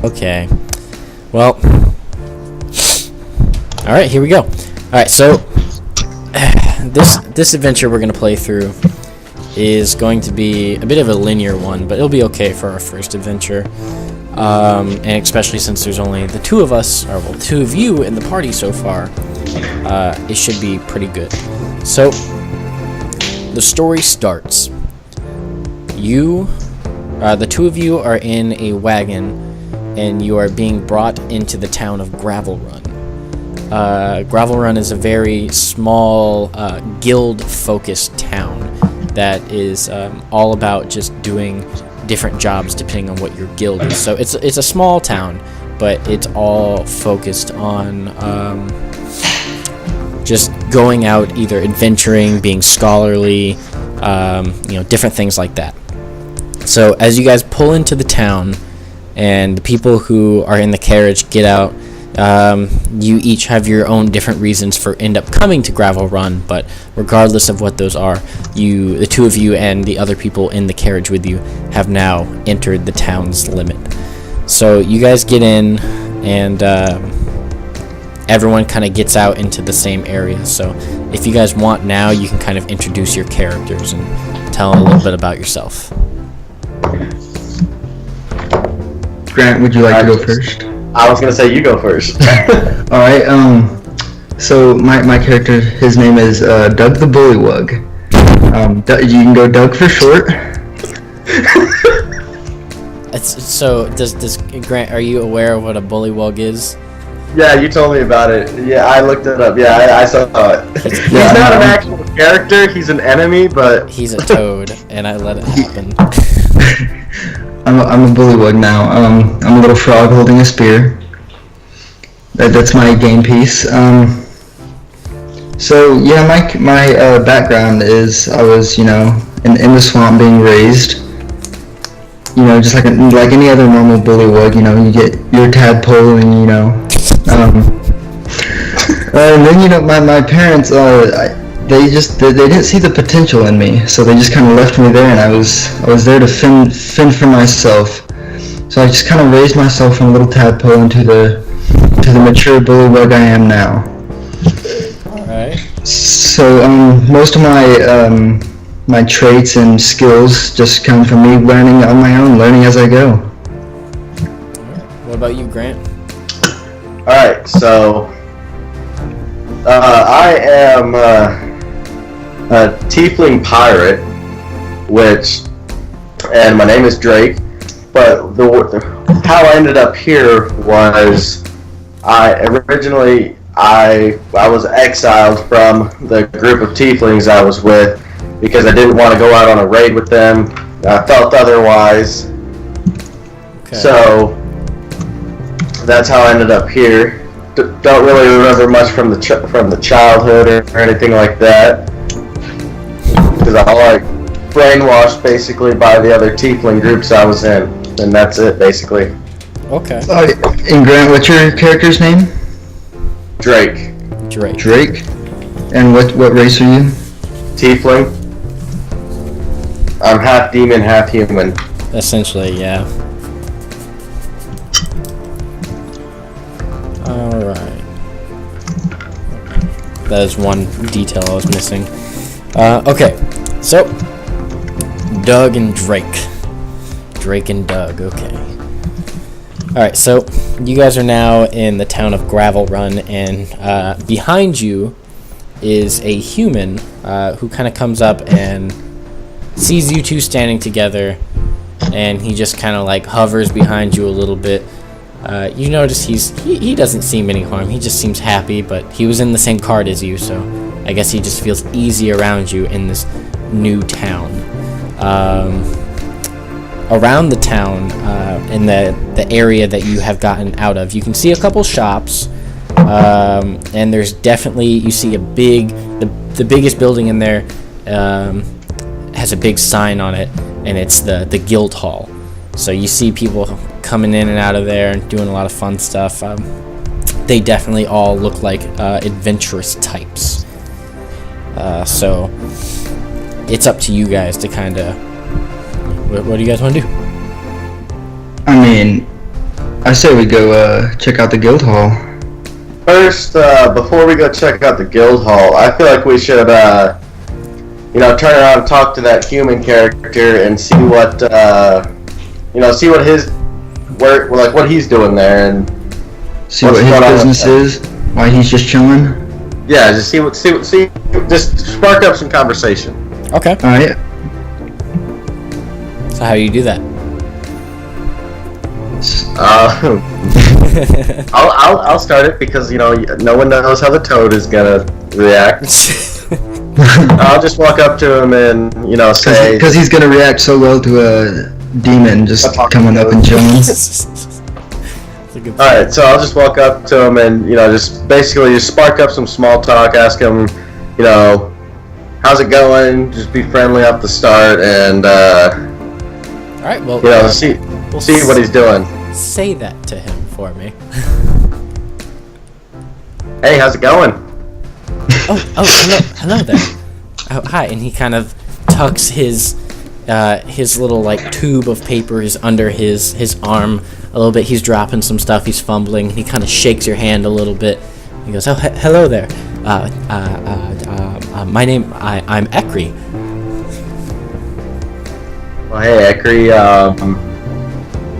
Okay. Well. All right, here we go. All right, so this adventure we're gonna play through is going to be a bit of a linear one, but it'll be okay for our first adventure. And especially since there's only the two of us, or well, two of you in the party so far, it should be pretty good. So the story starts. The two of you are in a wagon, and you are being brought into the town of Gravelrun. Gravelrun is a very small, guild-focused town that is all about just doing different jobs depending on what your guild is. So it's a small town, but it's all focused on just going out, either adventuring, being scholarly, different things like that. So as you guys pull into the town, and the people who are in the carriage get out, you each have your own different reasons for end up coming to Gravelrun, but regardless of what those are, the two of you and the other people in the carriage with you have now entered the town's limit. So you guys get in, and everyone kind of gets out into the same area. So if you guys want now, you can kind of introduce your characters and tell a little bit about yourself. Grant, would you like to go first? I was gonna say you go first. All right. So my character, his name is Doug the Bullywug. You can go Doug for short. So does Grant? Are you aware of what a bullywug is? Yeah, you told me about it. Yeah, I looked it up. Yeah, I saw it. He's not an actual character. He's an enemy, but he's a toad, and I let it happen. I'm a bullywug now. I'm a little frog holding a spear. That's my game piece. So yeah, my background is I was in the swamp being raised. Just like any other normal bullywug. You get your tadpole and and then my parents they didn't see the potential in me, so they just kind of left me there, and I was there to fend for myself. So I just kind of raised myself from a little tadpole into the mature bullywug I am now. All right. So most of my traits and skills just come from me learning on my own, learning as I go. What about you, Grant? all right. So I am a tiefling pirate, and my name is Drake. But how I ended up here was I was exiled from the group of tieflings I was with because I didn't want to go out on a raid with them. I felt otherwise. Okay. So that's how I ended up here. Don't really remember much from the childhood or anything like that, because I like brainwashed basically by the other tiefling groups I was in, and that's it basically. Okay. And Grant, what's your character's name? Drake. And what race are you? Tiefling. I'm half demon, half human. Essentially, yeah. Alright. That is one detail I was missing. Okay, so Doug and Drake. Drake and Doug, okay. Alright, so you guys are now in the town of Gravelrun, and behind you is a human who kind of comes up and sees you two standing together, and he just kind of like hovers behind you a little bit. You notice he doesn't seem any harm. He just seems happy, but he was in the same cart as you, so I guess he just feels easy around you in this new town. Around the town, in the area that you have gotten out of, you can see a couple shops, and there's definitely, you see the biggest building in there has a big sign on it, and it's the guild hall. So you see people coming in and out of there and doing a lot of fun stuff. They definitely all look like adventurous types. So it's up to you guys to kind of... What do you guys want to do? I mean, I say we go check out the guild hall. First, before we go check out the guild hall, I feel like we should, turn around and talk to that human character and see what, see what his work, like what he's doing there, and see what his business is. Why he's just chilling. Yeah, just just spark up some conversation. Okay. All right. So how do you do that? I'll start it because no one knows how the toad is gonna react. I'll just walk up to him and say because he's gonna react so well to a demon just coming up and chilling. All right, so I'll just walk up to him and just basically spark up some small talk, ask him, how's it going? Just be friendly off the start, and all right, well, see what he's doing. Say that to him for me. Hey, how's it going? Hello there. Oh, hi, and he kind of tucks his little like tube of paper is under his arm a little bit. He's dropping some stuff. He's fumbling. He kind of shakes your hand a little bit. He goes, "Oh, hello there. My name I'm Ekri." Well, hey, Ekri.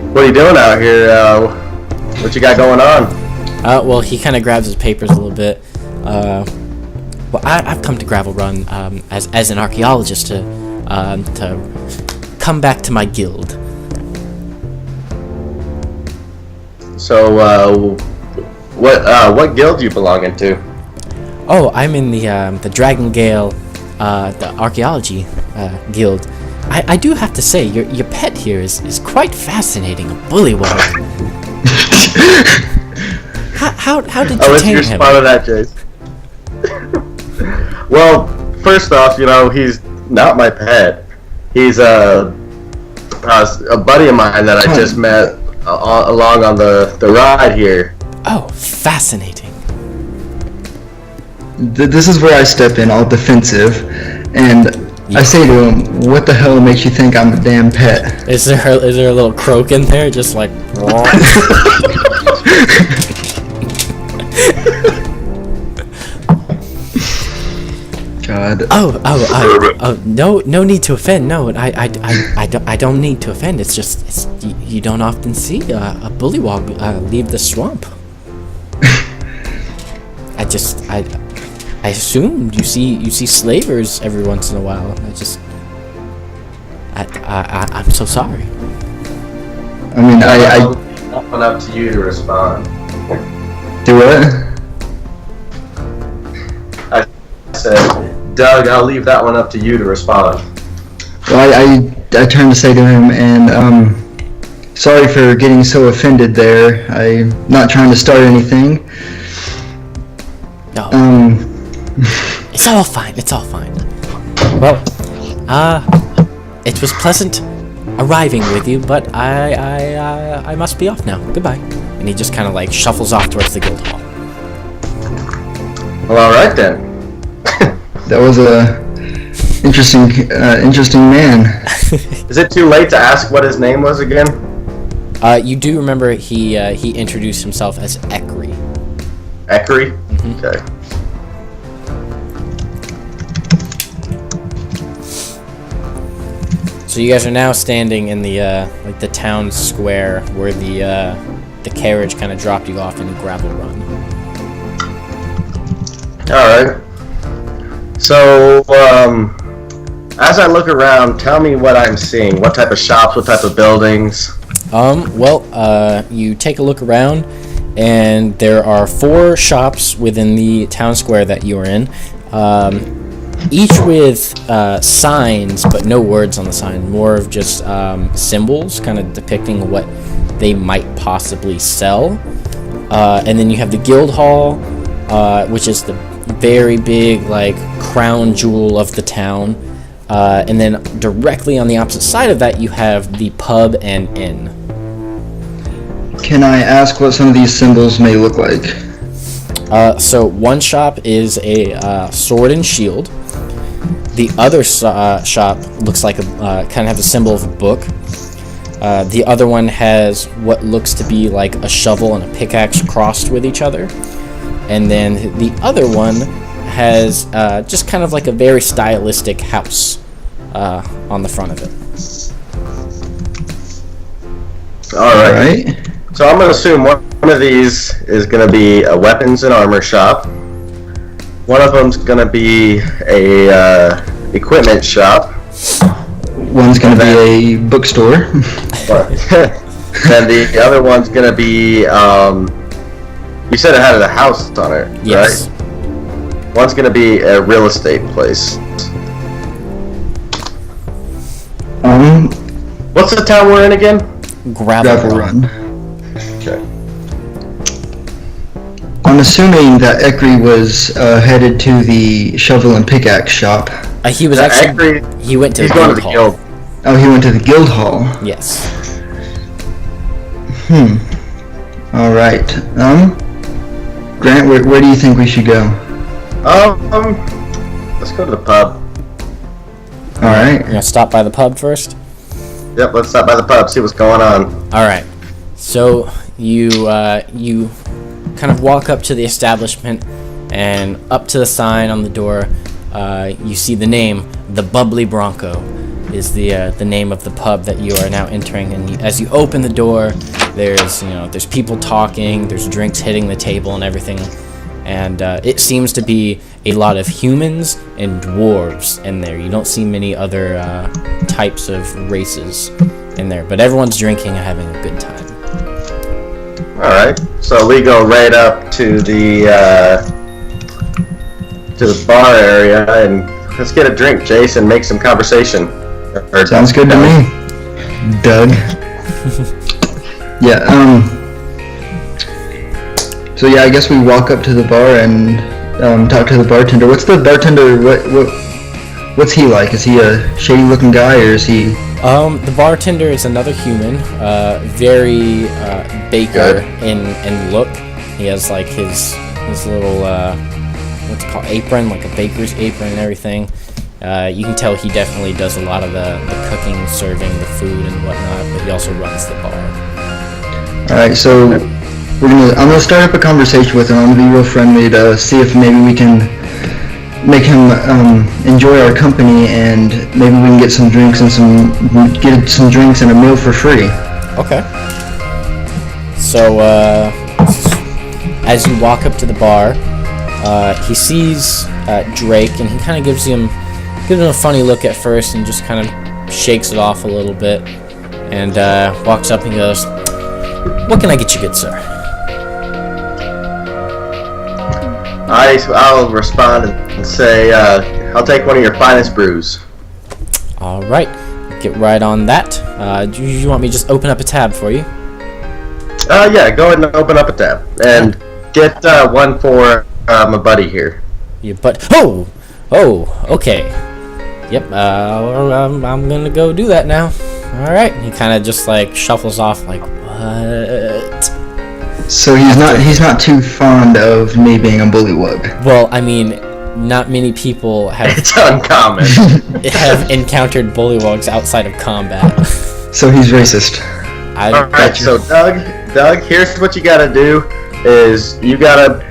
What are you doing out here? What you got going on? Well, he kind of grabs his papers a little bit. Well, I've come to Gravelrun as an archaeologist to come back to my guild. So, what guild you belonging to? Oh, I'm in the Dragon Gale, the archaeology guild. I do have to say, your pet here is quite fascinating. A bullywug. How did you tame him? What's your response to that, Jace? Well, first off, he's not my pet. He's a buddy of mine that I just met along on the ride here. Oh, fascinating. This is where I step in, all defensive, and I say to him, "What the hell makes you think I'm a damn pet?" Is there a little croak in there, just like? God. No need to offend. No, I don't need to offend. It's just you don't often see a bullywog leave the swamp. I assumed you see slavers every once in a while. I'm so sorry. I mean, I open up to you to respond. Do what? I said, Doug, I'll leave that one up to you to respond. Well, I turned to say to him, and sorry for getting so offended there. I'm not trying to start anything. No. It's all fine. Well, it was pleasant arriving with you, but I must be off now. Goodbye. And he just kind of like shuffles off towards the guild hall. Well, all right then. That was a interesting man. Is it too late to ask what his name was again? You do remember he introduced himself as Ekri. Ekri? Mm-hmm. Okay. So you guys are now standing in the the town square where the carriage kind of dropped you off in Gravelrun. All right. So, as I look around, tell me what I'm seeing. What type of shops? What type of buildings? Well, you take a look around, and there are 4 shops within the town square that you are in. Each with signs, but no words on the sign. More of just symbols, kind of depicting what they might possibly sell. And then you have the guild hall, which is the very big, like, crown jewel of the town. And then directly on the opposite side of that, you have the pub and inn. Can I ask what some of these symbols may look like? So one shop is a sword and shield. The other shop looks like kind of has a symbol of a book. The other one has what looks to be like a shovel and a pickaxe crossed with each other. And then the other one has just kind of like a very stylistic house on the front of it. Alright. So I'm going to assume one of these is going to be a weapons and armor shop. One of them's going to be a equipment shop. One's going to be a bookstore. And the other one's going to be, you said it had a house on it, Yes. right? One's going to be a real estate place. What's the town we're in again? Gravelrun. Okay. I'm assuming that Ekri was headed to the shovel and pickaxe shop. He was actually. He went to the going to guild the hall. guild. Oh, he went to the guild hall. Yes. All right. Grant, where do you think we should go? Let's go to the pub. All right. You're gonna stop by the pub first. Yep, let's stop by the pub, see what's going on. All right. So you kind of walk up to the establishment, and up to the sign on the door, you see the name, the Bubbly Bronco, is the name of the pub that you are now entering. And as you open the door, there's people talking, there's drinks hitting the table and everything, and it seems to be a lot of humans and dwarves in there. You don't see many other types of races in there, but everyone's drinking and having a good time. Alright, so we go right up to the bar area and let's get a drink, Jace, and make some conversation. Sounds good to me, Doug. Yeah, so yeah, I guess we walk up to the bar and talk to the bartender. What's the bartender, what's he like? Is he a shady looking guy, or is he... The bartender is another human, very baker in look. He has like his little what's it called, apron, like a baker's apron and everything. You can tell he definitely does a lot of the cooking, serving the food and whatnot, but he also runs the bar. All right, so I'm gonna start up a conversation with him. I'm gonna be real friendly to see if maybe we can make him enjoy our company, and maybe we can get some drinks and some drinks and a meal for free. Okay. So as you walk up to the bar, he sees Drake, and he kind of gives him a funny look at first, and just kind of shakes it off a little bit, and walks up and goes, "What can I get you, good sir?" I'll respond and say, I'll take one of your finest brews. All right, get right on that. Do you want me to just open up a tab for you? Yeah, go ahead and open up a tab and get one for my buddy here. Okay. Yep. I'm gonna go do that now. All right. He kind of just like shuffles off, like, what? So he's not too fond of me being a bullywug. Well, I mean, not many people have It's uncommon. have encountered bullywugs outside of combat. So he's racist. Alright, so Doug, here's what you gotta do: is you gotta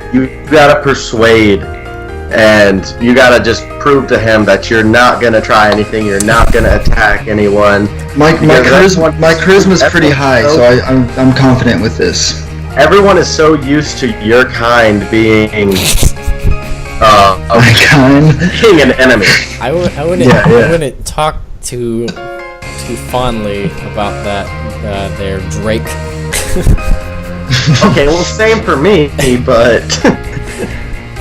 persuade, and you gotta just prove to him that you're not gonna try anything, you're not gonna attack anyone. My charisma's pretty high, so I'm confident with this. Everyone is so used to your kind being My kind? being an enemy. I wouldn't talk too fondly about that there, Drake. Okay, well, same for me, but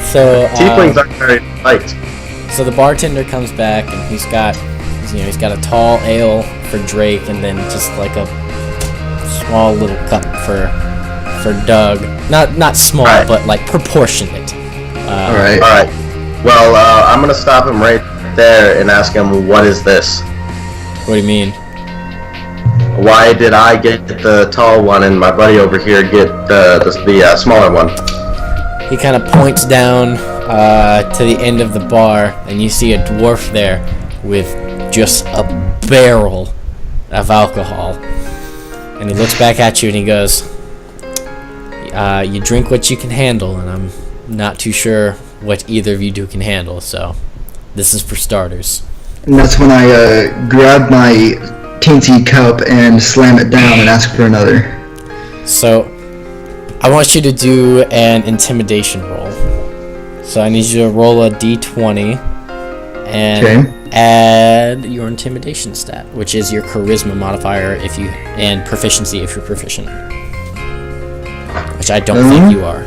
So tieflings aren't very light. So the bartender comes back, and he's got a tall ale for Drake, and then just like a small little cup for Doug. Not small, Right. but like proportionate. All right. Well, I'm gonna stop him right there and ask him, what is this? What do you mean? Why did I get the tall one and my buddy over here get the smaller one? He kind of points down to the end of the bar, and you see a dwarf there with just a barrel of alcohol. And he looks back at you and he goes, you drink what you can handle, and I'm not too sure what either of you two can handle, so this is for starters. And that's when I grab my teensy cup and slam it down and ask for another. So I want you to do an intimidation roll. So I need you to roll a d20 and add your intimidation stat, which is your charisma modifier and proficiency if you're proficient. Which I don't think you are.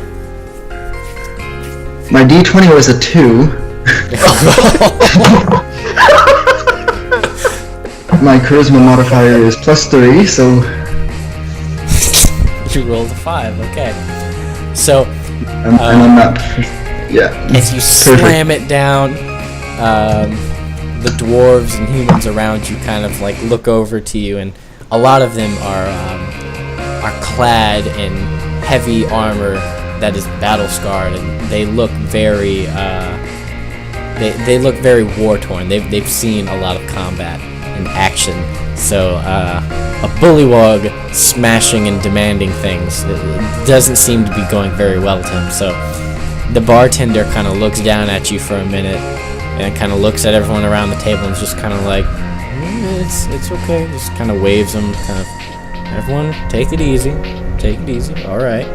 My d20 was a 2. My charisma modifier is +3, so... You rolled a 5, okay. So... and I'm not... Yeah. As you slam it down, the dwarves and humans around you kind of like look over to you, and a lot of them are clad in heavy armor that is battle scarred, and they look very they look very war torn. They've seen a lot of combat and action. So a bullywug smashing and demanding things, it doesn't seem to be going very well to him. So the bartender kind of looks down at you for a minute and kind of looks at everyone around the table and just kind of like, it's okay. Just kind of waves them, kind of, everyone, take it easy. All right.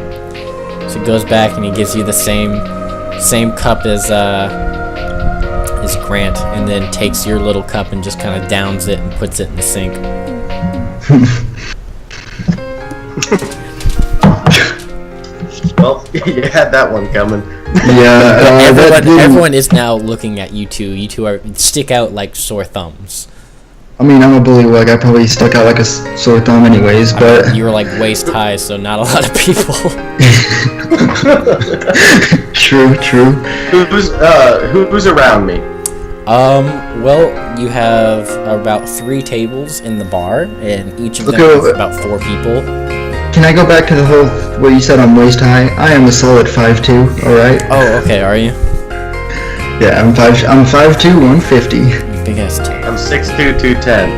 So he goes back and he gives you the same cup as Grant, and then takes your little cup and just kind of downs it and puts it in the sink. Well, you had that one coming. Yeah, everyone is now looking at you two. You two stick out like sore thumbs. I mean, I'm a bullywug. I probably stuck out like a sore thumb anyways, but... You were like waist high, so not a lot of people. True. Who's around me? Well, you have about 3 tables in the bar, and each of them is about 4 people. Can I go back to the whole, what you said I'm waist high? I am a solid 5'2", alright? Oh, okay, are you? Yeah, I'm 5'2", 150. Big ass dude. I'm 6'2", 210.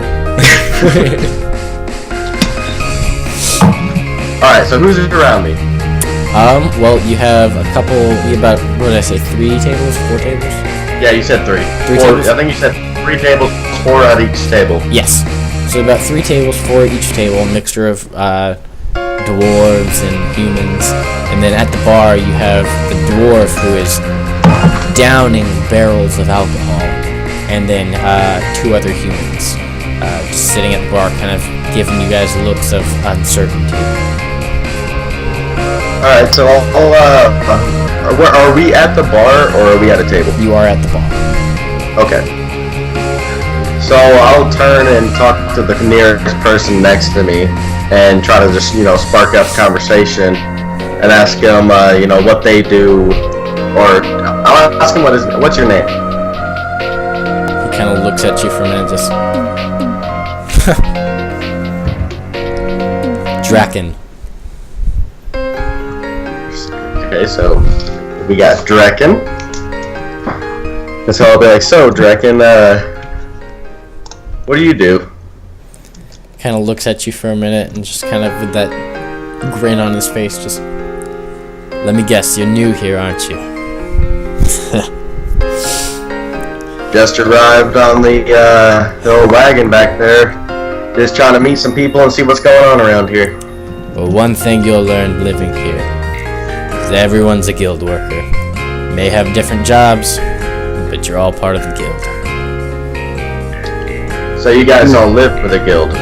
Alright, so who's around me? Well, you have a couple, about, what did I say, 3 tables, 4 tables? Yeah, you said 3. 3 4, tables? I think you said 3 tables, 4 at each table. Yes. So about 3 tables, 4 at each table, a mixture of dwarves and humans. And then at the bar, you have the dwarf who is downing barrels of alcohol. And then 2 other humans just sitting at the bar, kind of giving you guys looks of uncertainty. Alright, so are we at the bar or are we at a table? You are at the bar. Okay. So I'll turn and talk to the nearest person next to me and try to just, spark up conversation and ask them, what they do, or I'll ask them what's your name? He kind of looks at you for a minute, just... Draken. Okay, so we got Draken. And so I'll be like, so Draken, what do you do? Kind of looks at you for a minute and just kind of with that grin on his face, just... Let me guess, you're new here, aren't you? Just arrived on the old wagon back there. Just trying to meet some people and see what's going on around here. Well, one thing you'll learn living here is everyone's a guild worker. You may have different jobs, but you're all part of the guild. So you guys all live for the guild?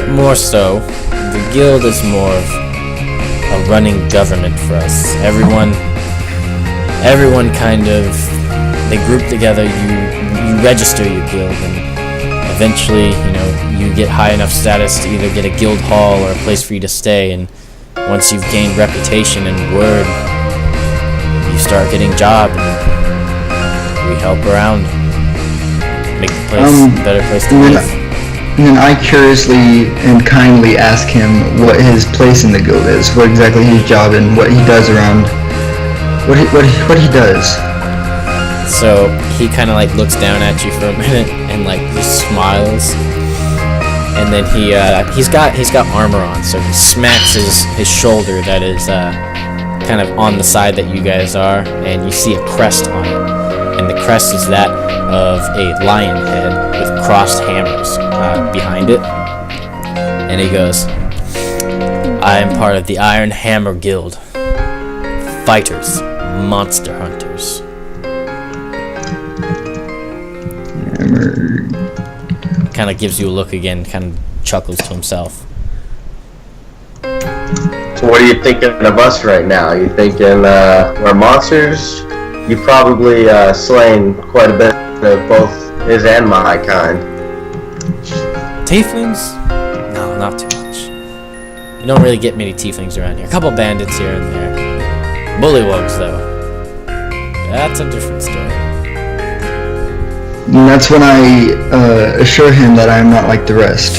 More so. The guild is more of a running government for us. Everyone kind of, they group together, you register your guild, and eventually, you get high enough status to either get a guild hall or a place for you to stay, and once you've gained reputation and word, you start getting job, and we help around, make the place a better place to live. And then I curiously and kindly ask him what his place in the guild is, what exactly his job and what he does around, what he does. So he kind of like looks down at you for a minute and like just smiles, and then he's got armor on, so he smacks his shoulder that is kind of on the side that you guys are, and you see a crest on it, and the crest is that of a lion head with crossed hammers behind it, and he goes, "I am part of the Iron Hammer Guild. Fighters, monster hunters." Kind of gives you a look again, kind of chuckles to himself. So what are you thinking of us right now? You thinking we're monsters? You've probably slain quite a bit of both his and my kind. Tieflings? No, not too much. You don't really get many tieflings around here. A couple bandits here and there. Bullywugs, though. That's a different story. And that's when I assure him that I am not like the rest.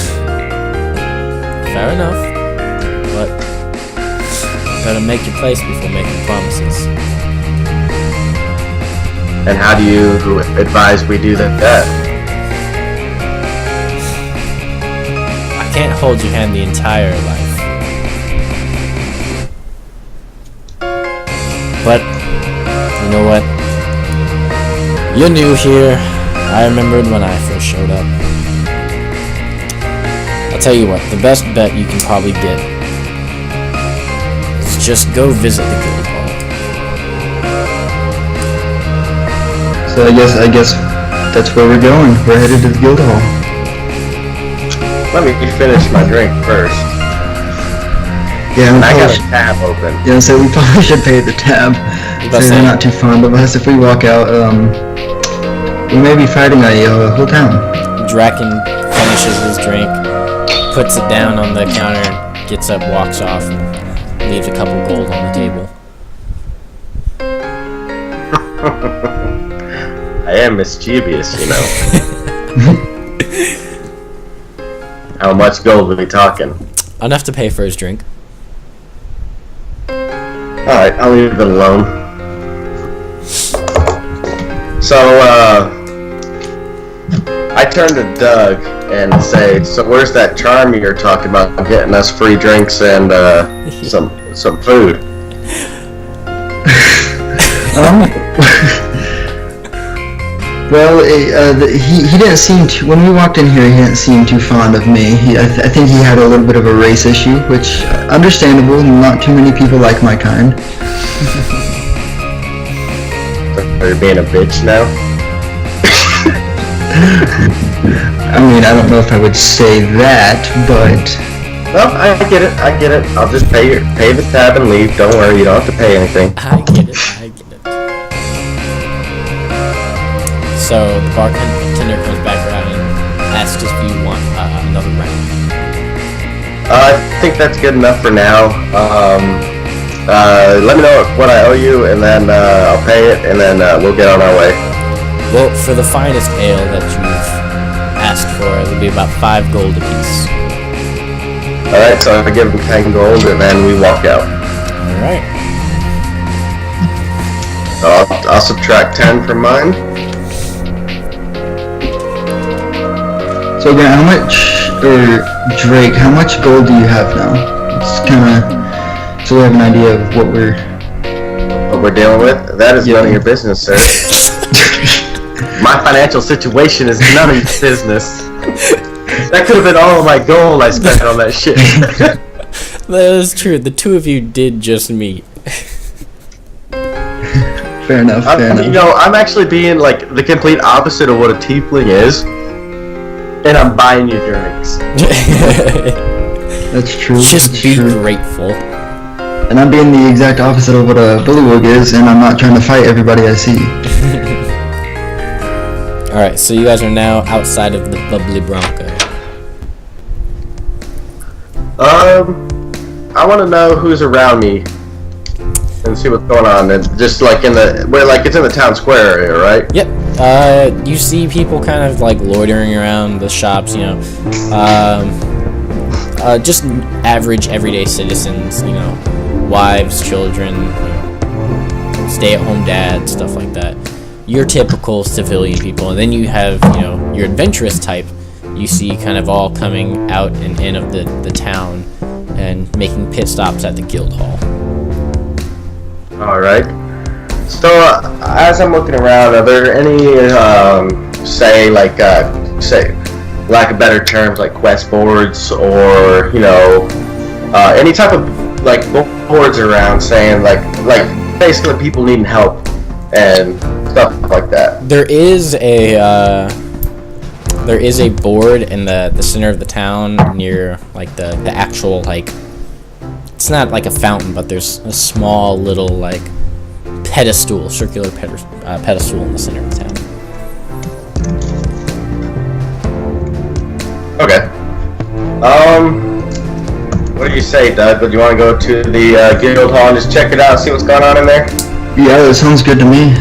Fair enough. But gotta make your place before making promises. And how do you advise we do that? I can't hold your hand the entire life. But, you know what? You're new here. I remembered when I first showed up. I'll tell you what, the best bet you can probably get is just go visit the guild hall. So I guess that's where we're going. We're headed to the guild hall. Let me finish my drink first. Yeah, I got a tab open. Yeah, so we probably should pay the tab. So they're not too fond of us. If we walk out, we may be fighting a whole town. Draken finishes his drink, puts it down on the counter, gets up, walks off, and leaves a couple gold on the table. I am mischievous, you know. How much gold are we talking? Enough to pay for his drink. Alright, I'll leave it alone. So, I turn to Doug and say, so where's that charm you're talking about getting us free drinks and some food? Well, he didn't seem to, when we walked in here, he didn't seem too fond of me. I think he had a little bit of a race issue, which, understandable, not too many people like my kind. Are you being a bitch now? I mean, I don't know if I would say that, but... Well, I get it. I'll just pay the tab and leave. Don't worry, you don't have to pay anything. I get it. So the bartender comes back around and asks if you want another round. I think that's good enough for now. Let me know what I owe you, and then I'll pay it, and then we'll get on our way. Well, for the finest ale that you've asked for, it would be about 5 gold apiece. Alright, so I give him 10 gold, and then we walk out. Alright. So I'll subtract 10 from mine. So Grant, how much, or Drake, how much gold do you have now? It's kinda, so we have an idea of what we're dealing with. That is none of your business, sir. My financial situation is none of your business. That could have been all of my gold I spent on that shit. That is true. The two of you did just meet. Fair enough, fair enough. You know, I'm actually being like the complete opposite of what a tiefling is. And I'm buying you drinks. That's true. Just that's be true. grateful. And I'm being the exact opposite of what a bullywug is, and I'm not trying to fight everybody I see. Alright, so you guys are now outside of the Bubbly Bronco. I want to know who's around me and see what's going on. It's just like it's in the town square area, right? Yep. You see people kind of like loitering around the shops, you know. Just average everyday citizens, you know. Wives, children, you know, stay-at-home dads, stuff like that. Your typical civilian people, and then you have, you know, your adventurous type, you see kind of all coming out and in of the town and making pit stops at the guild hall. All right. So as I'm looking around, are there any say lack of better terms, like quest boards, or any type of like boards around saying like basically people needing help and stuff like that? There is a board in the center of the town near like the actual, like, it's not like a fountain, but there's a small little like pedestal, circular pedestal in the center of the town. Okay. What do you say, Doug? Would you want to go to the guild hall and just check it out, see what's going on in there? Yeah, that sounds good to me.